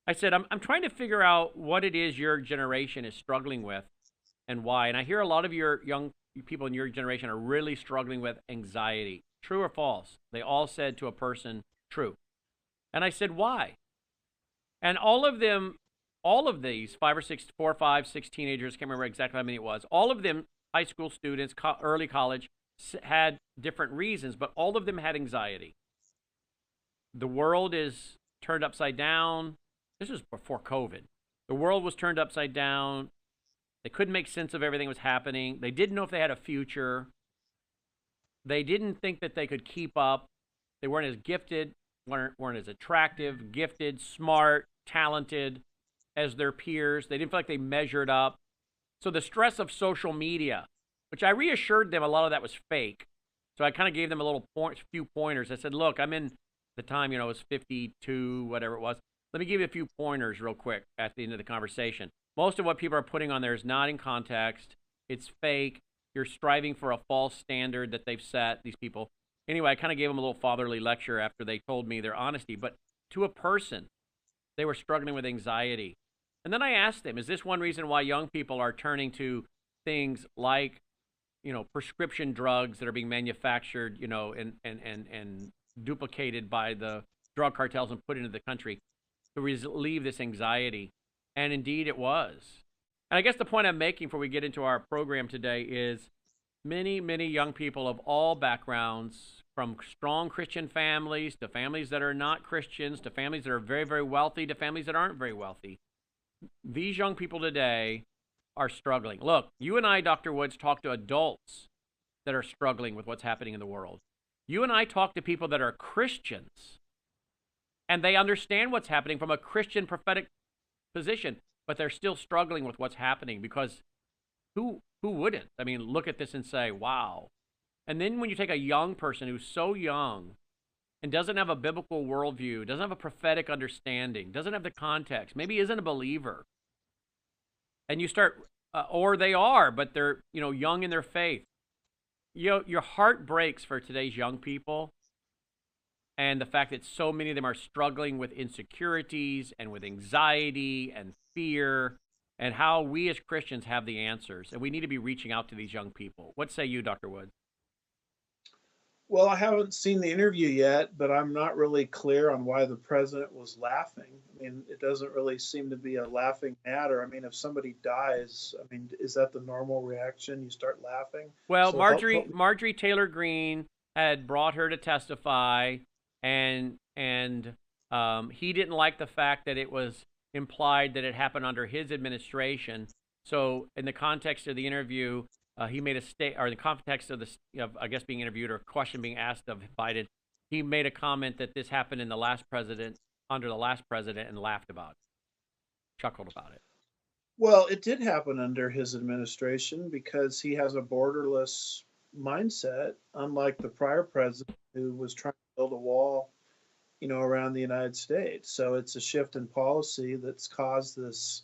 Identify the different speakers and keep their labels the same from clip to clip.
Speaker 1: I said, I'm trying to figure out what it is your generation is struggling with and why. And I hear a lot of your young people in your generation are really struggling with anxiety. True or false? They all said to a person, true. And I said, why? And all of them, all of these five or six, four, five, six teenagers, can't remember exactly how many it was, all of them, high school students, early college, had different reasons, but all of them had anxiety. The world is turned upside down. This was before COVID. The world was turned upside down. They couldn't make sense of everything that was happening. They didn't know if they had a future. They didn't think that they could keep up. They weren't as gifted, weren't as attractive, gifted, smart, talented as their peers. They didn't feel like they measured up. So the stress of social media, which I reassured them a lot of that was fake. So I kind of gave them a few pointers. I said, look, I'm in the time, it was 52, whatever it was. Let me give you a few pointers real quick at the end of the conversation. Most of what people are putting on there is not in context. It's fake. You're striving for a false standard that they've set, these people. Anyway, I kind of gave them a little fatherly lecture after they told me their honesty. But to a person, they were struggling with anxiety. And then I asked them, is this one reason why young people are turning to things like, prescription drugs that are being manufactured, and duplicated by the drug cartels and put into the country to relieve this anxiety? And indeed it was. And I guess the point I'm making before we get into our program today is many, many young people of all backgrounds, from strong Christian families to families that are not Christians to families that are very, very wealthy to families that aren't very wealthy. These young people today are struggling. Look, you and I, Dr. Woods, talk to adults that are struggling with what's happening in the world. You and I talk to people that are Christians, and they understand what's happening from a Christian prophetic position, but they're still struggling with what's happening because who wouldn't? I mean, look at this and say, wow. And then when you take a young person who's so young and doesn't have a biblical worldview, doesn't have a prophetic understanding, doesn't have the context, maybe isn't a believer, and you start, or they are, but they're young in their faith. Your heart breaks for today's young people, and the fact that so many of them are struggling with insecurities and with anxiety and fear, and how we as Christians have the answers, and we need to be reaching out to these young people. What say you, Dr. Woods?
Speaker 2: Well, I haven't seen the interview yet, but I'm not really clear on why the president was laughing. I mean, it doesn't really seem to be a laughing matter. I mean, if somebody dies, I mean, is that the normal reaction? You start laughing?
Speaker 1: Well,
Speaker 2: So help me.
Speaker 1: Marjorie Taylor Greene had brought her to testify, and he didn't like the fact that it was implied that it happened under his administration. So, in the context of the interview, he made a or in the context of I guess, being interviewed or a question being asked of Biden, he made a comment that this happened in the last president, under the last president, and laughed about it, chuckled about it.
Speaker 2: Well, it did happen under his administration because he has a borderless mindset, unlike the prior president who was trying to build a wall, around the United States. So it's a shift in policy that's caused this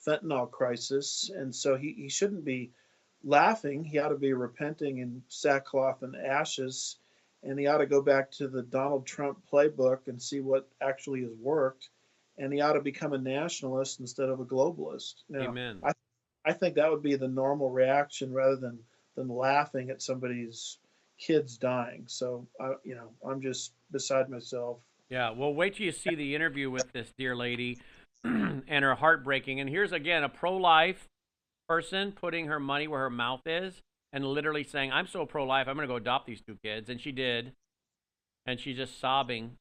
Speaker 2: fentanyl crisis. And so he shouldn't be laughing. He ought to be repenting in sackcloth and ashes. And he ought to go back to the Donald Trump playbook and see what actually has worked. And he ought to become a nationalist instead of a globalist. Now,
Speaker 1: Amen.
Speaker 2: I think that would be the normal reaction rather than laughing at somebody's kids dying. So I'm just beside myself.
Speaker 1: Yeah, well, wait till you see the interview with this dear lady and her heartbreaking. And here's again a pro-life person putting her money where her mouth is and literally saying, I'm so pro-life, I'm going to go adopt these two kids. And she did. And she's just sobbing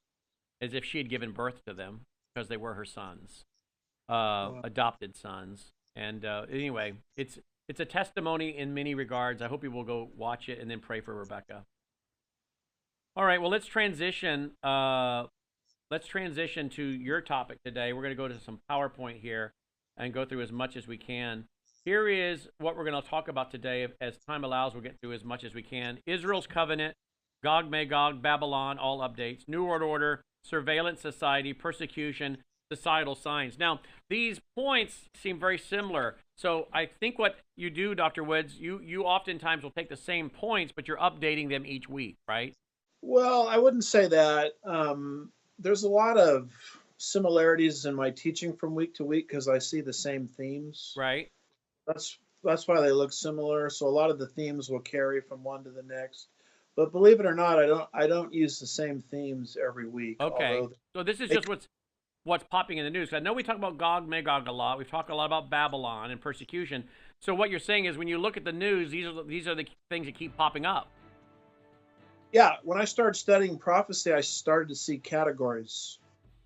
Speaker 1: as if she had given birth to them because they were her sons,
Speaker 2: Wow.
Speaker 1: adopted sons. And anyway, it's a testimony in many regards. I hope you will go watch it and then pray for Rebecca. All right, well, let's transition. Let's transition to your topic today. We're going to go to some PowerPoint here and go through as much as we can. Here is what we're going to talk about today. As time allows, we'll get through as much as we can. Israel's covenant, Gog, Magog, Babylon, all updates, New World Order, surveillance society, persecution, societal signs. Now, these points seem very similar. So I think what you do, Dr. Woods, you oftentimes will take the same points, but you're updating them each week, right?
Speaker 2: Well, I wouldn't say that. There's a lot of similarities in my teaching from week to week because I see the same themes.
Speaker 1: Right.
Speaker 2: That's why they look similar. So a lot of the themes will carry from one to the next. But believe it or not, I don't use the same themes every week,
Speaker 1: Okay.
Speaker 2: although
Speaker 1: So this is
Speaker 2: they
Speaker 1: just what's popping in the news. I know we talk about Gog Magog a lot. We've talked a lot about Babylon and persecution. So what you're saying is when you look at the news, these are the things that keep popping up.
Speaker 2: yeah, when I started studying prophecy, I started to see categories.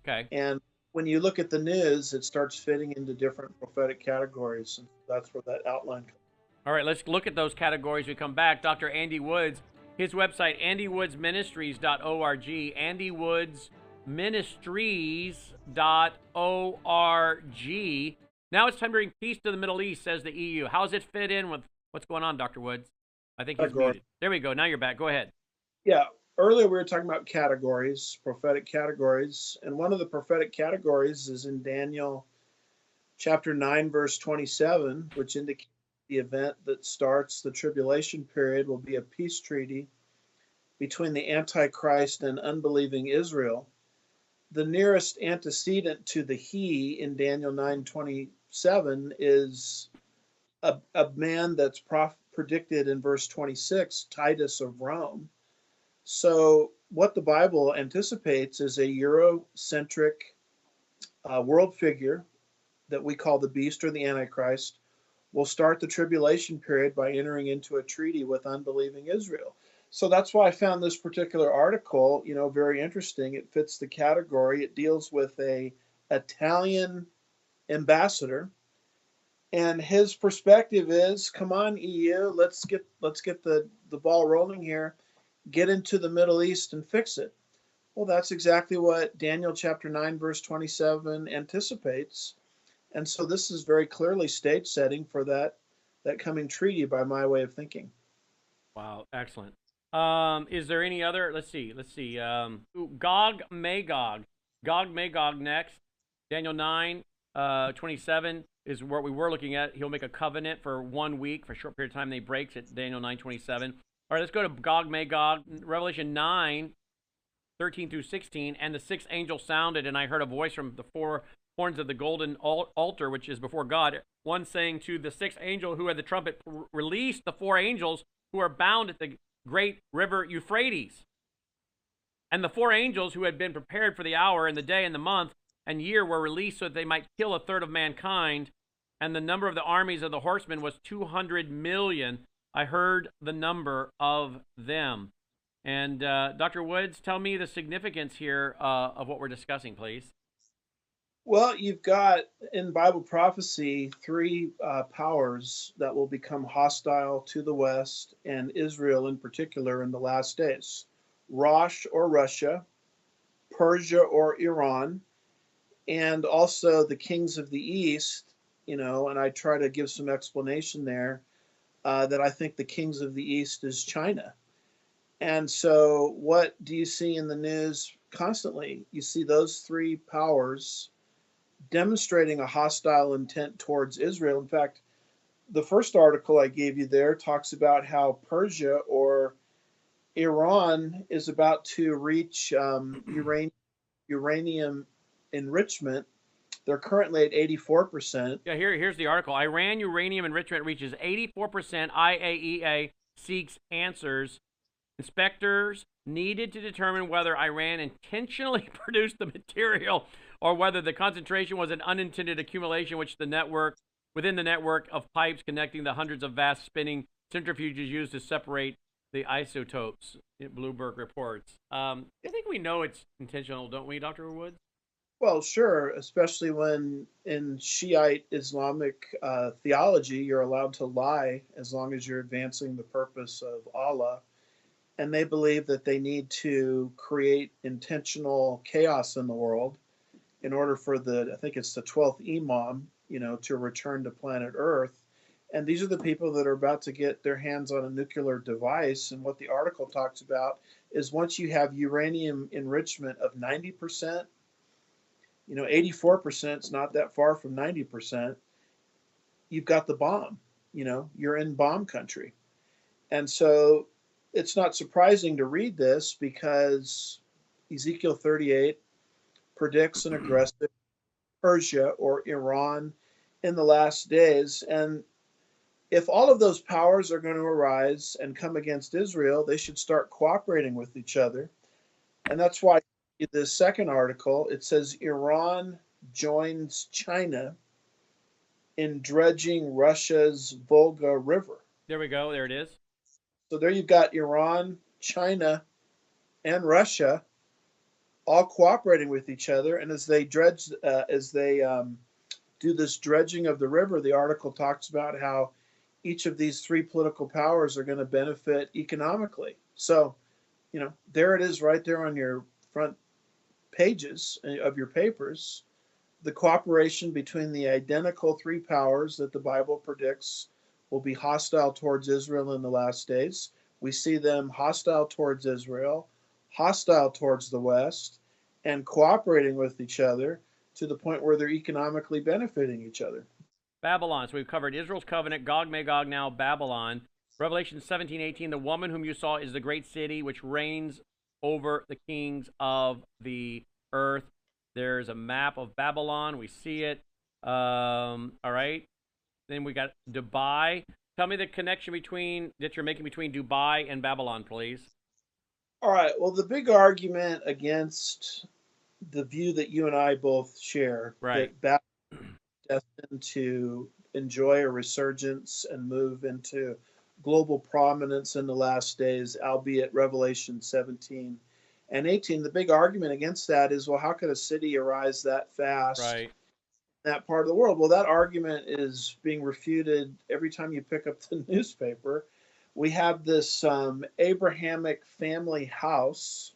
Speaker 1: Okay.
Speaker 2: And when you look at the news, it starts fitting into different prophetic categories. And that's where that outline comes.
Speaker 1: All right, let's look at those categories. We come back. Dr. Andy Woods, his website, andywoodsministries.org, andywoodsministries.org. Now it's time to bring peace to the Middle East, says the EU. How does it fit in with what's going on, Dr. Woods? I think he's
Speaker 2: Category.
Speaker 1: muted. There we go. Now you're back. Go ahead.
Speaker 2: Yeah, earlier we were talking about categories, prophetic categories. And one of the prophetic categories is in Daniel chapter 9, verse 27, which indicates the event that starts the tribulation period will be a peace treaty between the Antichrist and unbelieving Israel. The nearest antecedent to the he in Daniel 9:27 is a man that's predicted in verse 26, Titus of Rome. So, what the Bible anticipates is a Eurocentric world figure that we call the beast or the Antichrist will start the tribulation period by entering into a treaty with unbelieving Israel. So that's why I found this particular article, very interesting. It fits the category. It deals with a Italian ambassador, and his perspective is, come on, EU, let's get the ball rolling here. Get into the Middle East and fix it. Well, that's exactly what Daniel chapter 9 verse 27 anticipates. And so this is very clearly stage setting for that coming treaty by my way of thinking.
Speaker 1: Wow, excellent. Is there any other? Let's see. Gog Magog. Gog Magog next. Daniel 9, 27 is what we were looking at. He'll make a covenant for 1 week, for a short period of time. They breaks it. Daniel 9:27. All right, let's go to Gog Magog. Revelation 9, 13 through 16. And the sixth angel sounded, and I heard a voice from the four horns of the golden altar, which is before God, one saying to the sixth angel who had the trumpet, release the four angels who are bound at the great river Euphrates. And the four angels who had been prepared for the hour and the day and the month and year were released so that they might kill a third of mankind. And the number of the armies of the horsemen was 200 million. I heard the number of them. And Dr. Woods, tell me the significance here of what we're discussing, please.
Speaker 2: Well, you've got in Bible prophecy three powers that will become hostile to the West and Israel in particular in the last days: Rosh or Russia, Persia or Iran, and also the kings of the East. And I try to give some explanation there that I think the kings of the East is China. And so, what do you see in the news constantly? You see those three powers demonstrating a hostile intent towards Israel. In fact, the first article I gave you there talks about how Persia or Iran is about to reach uranium enrichment. They're currently at 84%.
Speaker 1: Yeah, here's the article. Iran uranium enrichment reaches 84%. IAEA seeks answers. Inspectors needed to determine whether Iran intentionally produced the material or whether the concentration was an unintended accumulation within the network of pipes connecting the hundreds of vast spinning centrifuges used to separate the isotopes, Bloomberg reports. I think we know it's intentional, don't we, Dr. Woods?
Speaker 2: Well, sure, especially when in Shiite Islamic theology, you're allowed to lie as long as you're advancing the purpose of Allah. And they believe that they need to create intentional chaos in the world in order for I think it's the 12th Imam, to return to planet Earth. And these are the people that are about to get their hands on a nuclear device. And what the article talks about is once you have uranium enrichment of 90%, 84% is not that far from 90%, you've got the bomb. You're in bomb country. And so it's not surprising to read this because Ezekiel 38 predicts an aggressive Persia or Iran in the last days. And if all of those powers are going to arise and come against Israel, they should start cooperating with each other. And that's why in the second article, it says Iran joins China in dredging Russia's Volga River.
Speaker 1: There we go. There it is.
Speaker 2: So there you've got Iran, China, and Russia all cooperating with each other. And as they do this dredging of the river, the article talks about how each of these three political powers are going to benefit economically. So, there it is right there on your front pages of your papers. The cooperation between the identical three powers that the Bible predicts will be hostile towards Israel in the last days. We see them hostile towards Israel, hostile towards the West, and cooperating with each other to the point where they're economically benefiting each other.
Speaker 1: Babylon. So we've covered Israel's covenant, Gog, Magog, now Babylon. Revelation 17:18. The woman whom you saw is the great city which reigns over the kings of the earth. There's a map of Babylon. We see it. All right. Then we got Dubai. Tell me the connection that you're making between Dubai and Babylon, please.
Speaker 2: All right. Well, the big argument against the view that you and I both share
Speaker 1: Right.
Speaker 2: that Babylon is destined to enjoy a resurgence and move into global prominence in the last days, albeit Revelation 17 and 18. The big argument against that is, well, how could a city arise that fast
Speaker 1: Right.
Speaker 2: in that part of the world? Well, that argument is being refuted every time you pick up the newspaper. We have this Abrahamic family house.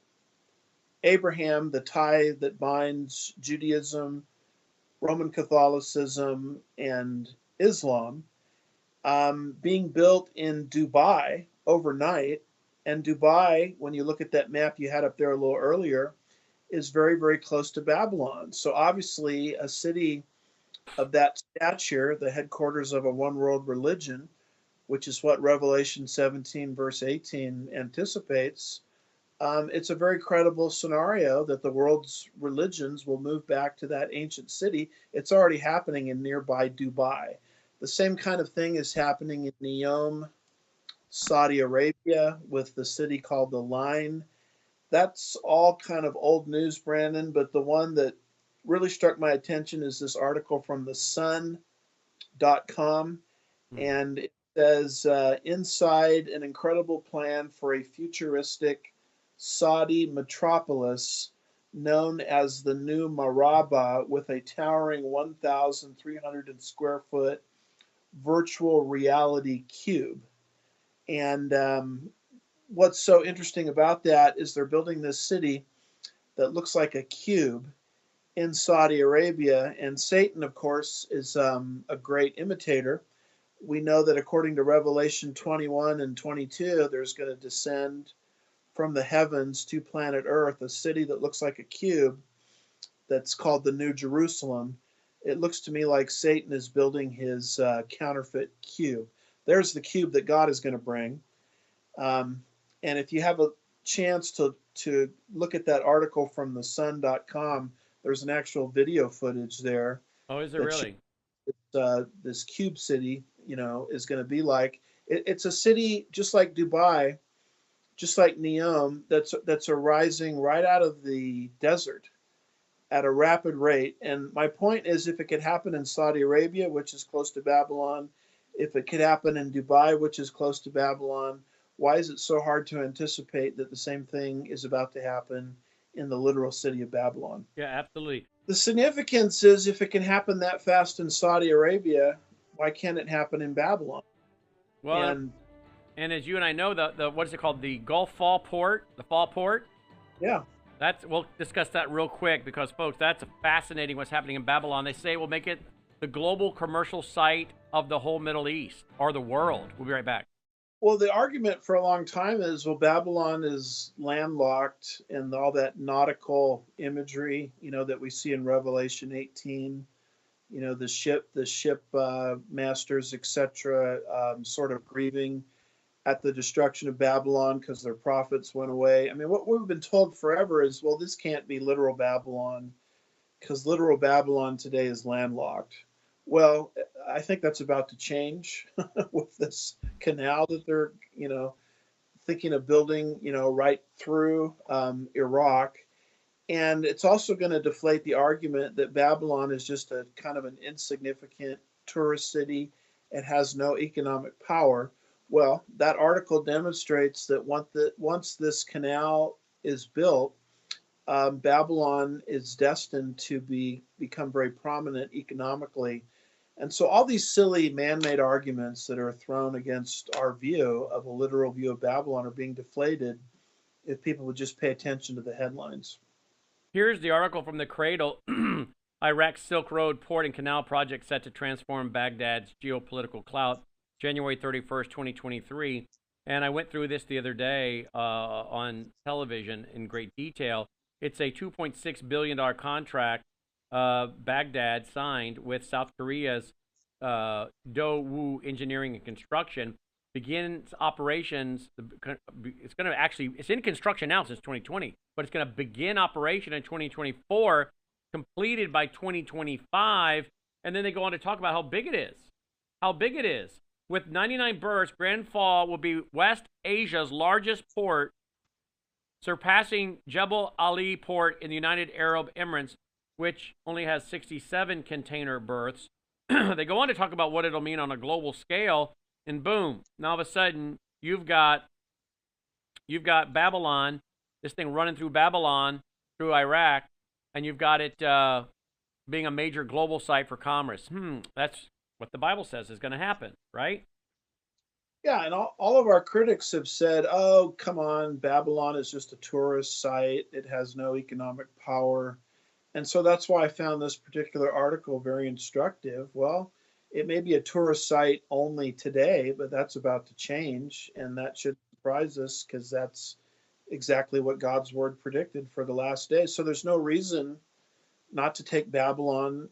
Speaker 2: Abraham, the tie that binds Judaism, Roman Catholicism, and Islam, being built in Dubai overnight. And Dubai, when you look at that map you had up there a little earlier, is very, very close to Babylon. So obviously, a city of that stature, the headquarters of a one world religion, which is what Revelation 17, verse 18 anticipates, it's a very credible scenario that the world's religions will move back to that ancient city. It's already happening in nearby Dubai. The same kind of thing is happening in Neom, Saudi Arabia, with the city called the Line. That's all kind of old news, Brandon, but the one that really struck my attention is this article from the Sun.com,
Speaker 1: Hmm.
Speaker 2: and it says inside an incredible plan for a futuristic Saudi metropolis known as the New Maraba, with a towering 1,300 square foot virtual reality cube. And what's so interesting about that is they're building this city that looks like a cube in Saudi Arabia. And Satan, of course, is a great imitator. We know that according to Revelation 21 and 22, there's going to descend from the heavens to planet Earth a city that looks like a cube that's called the New Jerusalem. It looks to me like Satan is building his counterfeit cube. There's the cube that God is going to bring. And if you have a chance to look at that article from the Sun.com, there's an actual video footage there
Speaker 1: Oh, is it
Speaker 2: that shows
Speaker 1: really?
Speaker 2: this cube city, is going to be like. It's a city just like Dubai, just like Neom, that's arising right out of the desert at a rapid rate. And my point is, if it could happen in Saudi Arabia, which is close to Babylon, if it could happen in Dubai, which is close to Babylon, why is it so hard to anticipate that the same thing is about to happen in the literal city of Babylon?
Speaker 1: Yeah, absolutely.
Speaker 2: The significance is, if it can happen that fast in Saudi Arabia, why can't it happen in Babylon?
Speaker 1: Well,
Speaker 2: And
Speaker 1: and as you and I know, the what is it called? The Gulf Fall Port, the Fall Port.
Speaker 2: yeah,
Speaker 1: We'll discuss that real quick because, folks, that's fascinating what's happening in Babylon. They say it will make it the global commercial site of the whole Middle East or the world. We'll be right back.
Speaker 2: well, the argument for a long time is, well, Babylon is landlocked, and all that nautical imagery, that we see in Revelation 18, the ship masters, etc., sort of grieving at the destruction of Babylon because their prophets went away. I mean, what we've been told forever is, well, this can't be literal Babylon. because literal Babylon today is landlocked. Well, I think that's about to change with this canal that they're, thinking of building, right through Iraq. And it's also going to deflate the argument that Babylon is just a kind of an insignificant tourist city. It has no economic power. Well, that article demonstrates that once this canal is built, Babylon is destined to become very prominent economically. And so all these silly man-made arguments that are thrown against our view of a literal view of Babylon are being deflated if people would just pay attention to the headlines.
Speaker 1: Here's the article from the Cradle. Iraq's Silk Road port and canal project set to transform Baghdad's geopolitical clout, January 31st, 2023. And I went through this the other day on television in great detail. It's a $2.6 billion contract Baghdad signed with South Korea's Daewoo Engineering and Construction. Begins operations. It's in construction now since 2020, but it's going to begin operation in 2024, completed by 2025. And then they go on to talk about how big it is. How big it is. With 99 berths, Grand Fall will be West Asia's largest port, surpassing Jebel Ali Port in the United Arab Emirates, which only has 67 container berths. They go on to talk about what it'll mean on a global scale, and boom, now all of a sudden you've got Babylon, this thing running through Babylon, through Iraq, and you've got it being a major global site for commerce. That's what the Bible says is going to happen, right?
Speaker 2: Yeah, and all of our critics have said, oh, come on, Babylon is just a tourist site. It has no economic power. And so that's why I found this particular article very instructive. Well, it may be a tourist site only today, but that's about to change. And that should surprise us because that's exactly what God's word predicted for the last days. So there's no reason not to take Babylon,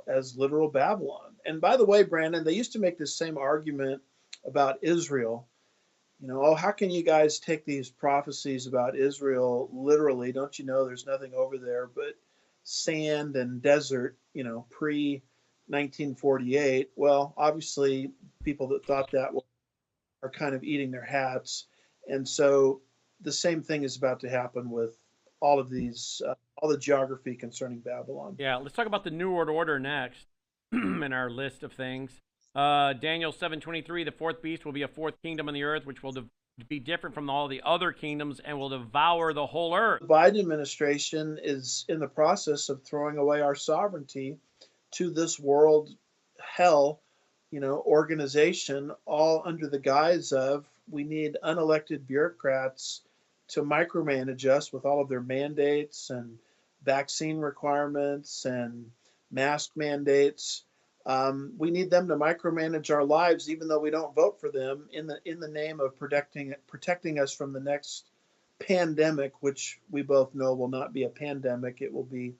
Speaker 2: as literal Babylon. And by the way, Brandon, they used to make this same argument about Israel. Oh, how can you guys take these prophecies about Israel literally? Don't you know there's nothing over there but sand and desert, pre 1948? Well, obviously, people that thought that are kind of eating their hats. And so the same thing is about to happen with all of these, all the geography concerning Babylon.
Speaker 1: Yeah, let's talk about the New World Order next in our list of things. Daniel 7:23, the fourth beast will be a fourth kingdom on the earth, which will be different from all the other kingdoms and will devour the whole earth.
Speaker 2: The Biden administration is in the process of throwing away our sovereignty to this world hell, organization, all under the guise of we need unelected bureaucrats to micromanage us with all of their mandates and vaccine requirements and mask mandates. We need them to micromanage our lives, even though we don't vote for them, in the name of protecting us from the next pandemic, which we both know will not be a pandemic; it will be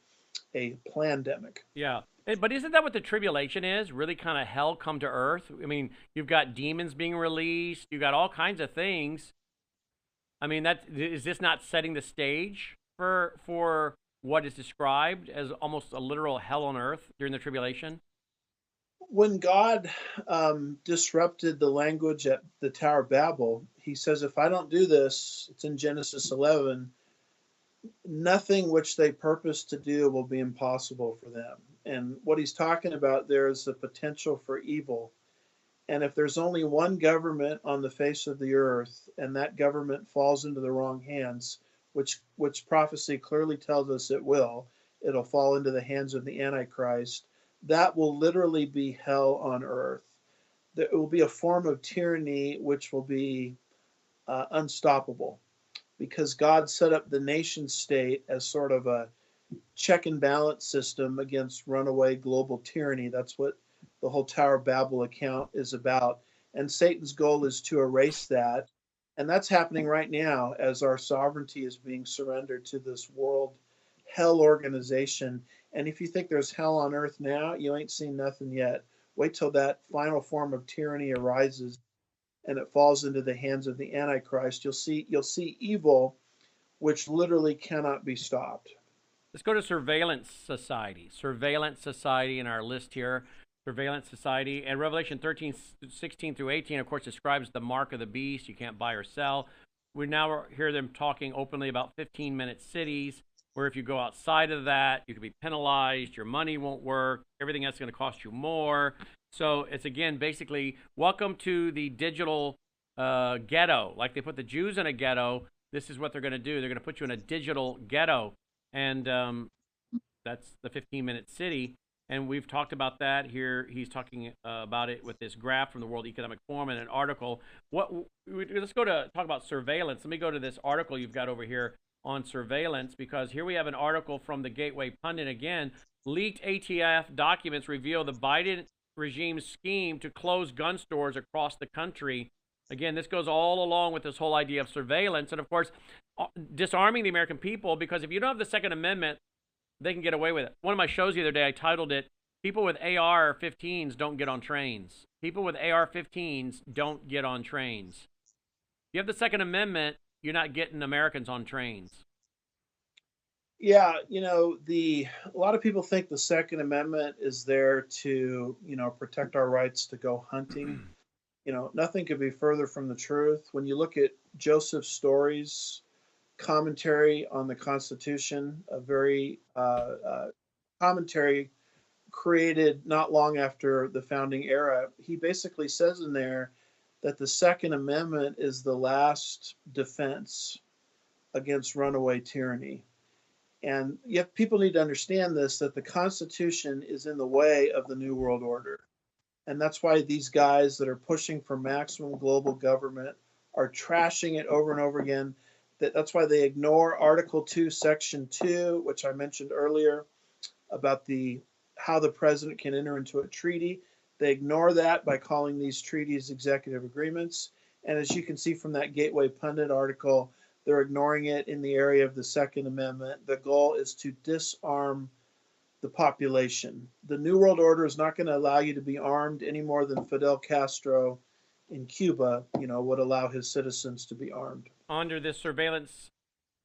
Speaker 2: a plandemic.
Speaker 1: Yeah. But isn't that what the tribulation is? Really kind of hell come to earth? I mean, you've got demons being released, you've got all kinds of things. I mean, is this not setting the stage for what is described as almost a literal hell on earth during the tribulation?
Speaker 2: When God disrupted the language at the Tower of Babel, he says, if I don't do this, it's in Genesis 11, nothing which they purpose to do will be impossible for them. And what he's talking about there is the potential for evil. And if there's only one government on the face of the earth, and that government falls into the wrong hands, which prophecy clearly tells us it'll fall into the hands of the Antichrist. That will literally be hell on earth. It will be a form of tyranny which will be unstoppable, because God set up the nation state as sort of a check and balance system against runaway global tyranny. That's what the whole Tower of Babel account is about. And Satan's goal is to erase that. And that's happening right now as our sovereignty is being surrendered to this world hell organization. And if you think there's hell on earth now, you ain't seen nothing yet. Wait till that final form of tyranny arises and it falls into the hands of the Antichrist. You'll see evil which literally cannot be stopped.
Speaker 1: Let's go to surveillance society. Surveillance society in our list here. Surveillance society. And Revelation 13, 16 through 18, of course, describes the mark of the beast. You can't buy or sell. We now hear them talking openly about 15-minute cities, where if you go outside of that, you could be penalized, your money won't work, everything else is going to cost you more. So it's, again, basically, welcome to the digital ghetto. Like they put the Jews in a ghetto, this is what they're going to do. They're going to put you in a digital ghetto. And that's the 15-minute city. And we've talked about that here. He's talking about it with this graph from the World Economic Forum and an article. Let's go to talk about surveillance. Let me go to this article you've got over here on surveillance, because here we have an article from the Gateway Pundit again. Leaked ATF documents reveal the Biden regime's scheme to close gun stores across the country. Again, this goes all along with this whole idea of surveillance and, of course, disarming the American people, because if you don't have the Second Amendment, they can get away with it. One of my shows the other day, I titled it, People with AR-15s Don't Get on Trains. People with AR-15s don't get on trains. If you have the Second Amendment, you're not getting Americans on trains.
Speaker 2: Yeah, a lot of people think the Second Amendment is there to, protect our rights to go hunting. Nothing could be further from the truth. When you look at Joseph Story's commentary on the Constitution, a very commentary created not long after the founding era, he basically says in there that the Second Amendment is the last defense against runaway tyranny. And yet people need to understand this, that the Constitution is in the way of the New World Order. And that's why these guys that are pushing for maximum global government are trashing it over and over again. That's why they ignore Article 2, Section 2, which I mentioned earlier about how the president can enter into a treaty. They ignore that by calling these treaties executive agreements. And as you can see from that Gateway Pundit article, they're ignoring it in the area of the Second Amendment. The goal is to disarm the population. The New World Order is not going to allow you to be armed any more than Fidel Castro in Cuba, would allow his citizens to be armed.
Speaker 1: Under this surveillance,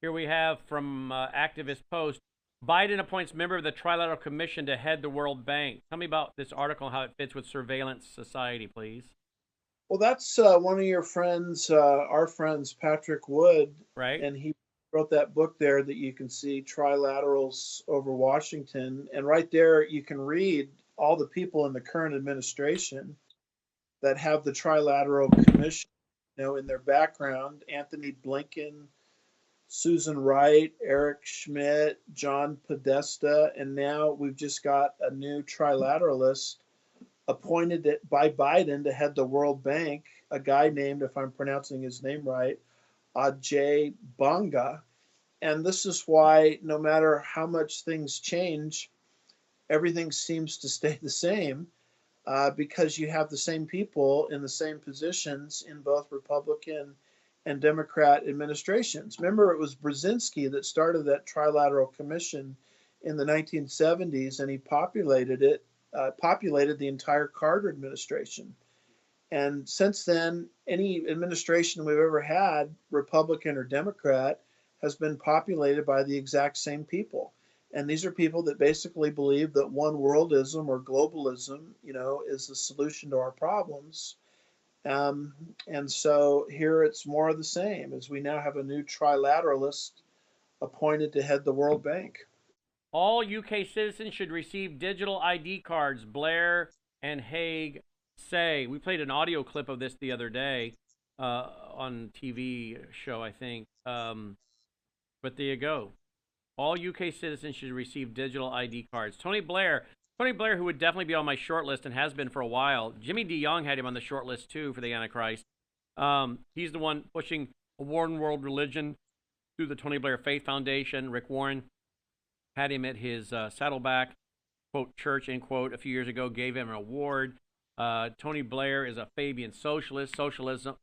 Speaker 1: here we have from Activist Post, Biden appoints member of the Trilateral Commission to head the World Bank. Tell me about this article and how it fits with surveillance society, please.
Speaker 2: Well, that's one of your friends, our friends, Patrick Wood.
Speaker 1: Right.
Speaker 2: And he wrote that book there that you can see, Trilaterals Over Washington. And right there, you can read all the people in the current administration that have the Trilateral Commission, in their background. Anthony Blinken, Susan Wright, Eric Schmidt, John Podesta, and now we've just got a new trilateralist appointed by Biden to head the World Bank, a guy named, if I'm pronouncing his name right, Ajay Banga. And this is why no matter how much things change, everything seems to stay the same, because you have the same people in the same positions in both Republican and Democrat administrations. Remember, it was Brzezinski that started that Trilateral Commission in the 1970s, and he populated the entire Carter administration. And since then, any administration we've ever had, Republican or Democrat, has been populated by the exact same people. And these are people that basically believe that one worldism or globalism, is the solution to our problems. And so here it's more of the same, as we now have a new trilateralist appointed to head the World Bank.
Speaker 1: All UK citizens should receive digital ID cards, Blair and Haig say. We played an audio clip of this the other day on TV show, I think. But there you go. All UK citizens should receive digital ID cards. Tony Blair, who would definitely be on my short list and has been for a while. Jimmy DeYoung had him on the short list, too, for the Antichrist. He's the one pushing a one world religion through the Tony Blair Faith Foundation. Rick Warren had him at his Saddleback, quote, church, end quote, a few years ago, gave him an award. Tony Blair is a Fabian socialist.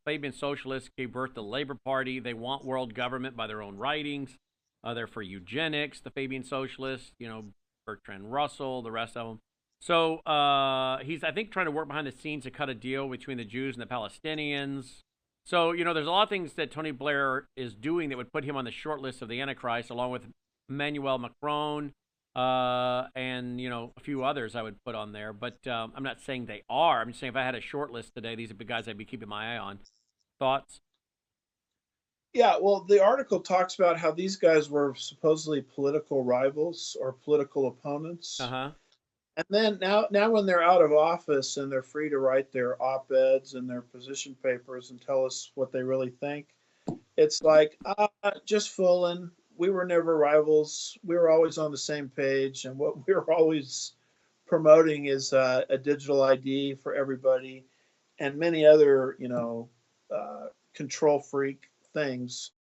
Speaker 1: Fabian socialists gave birth to the Labor Party. They want world government by their own writings. They're for eugenics, the Fabian socialists, Bertrand Russell, the rest of them. So he's, I think, trying to work behind the scenes to cut a deal between the Jews and the Palestinians. So, there's a lot of things that Tony Blair is doing that would put him on the short list of the Antichrist, along with Emmanuel Macron, and a few others I would put on there. But I'm not saying they are. I'm just saying if I had a short list today, these are the guys I'd be keeping my eye on. Thoughts?
Speaker 2: Yeah, well, the article talks about how these guys were supposedly political rivals or political
Speaker 1: Uh
Speaker 2: opponents.
Speaker 1: huh.
Speaker 2: And then now when they're out of office and they're free to write their op-eds and their position papers and tell us what they really think, it's like, just fooling. We were never rivals. We were always on the same page, and what we were always promoting is a digital ID for everybody, and many other, control freak things.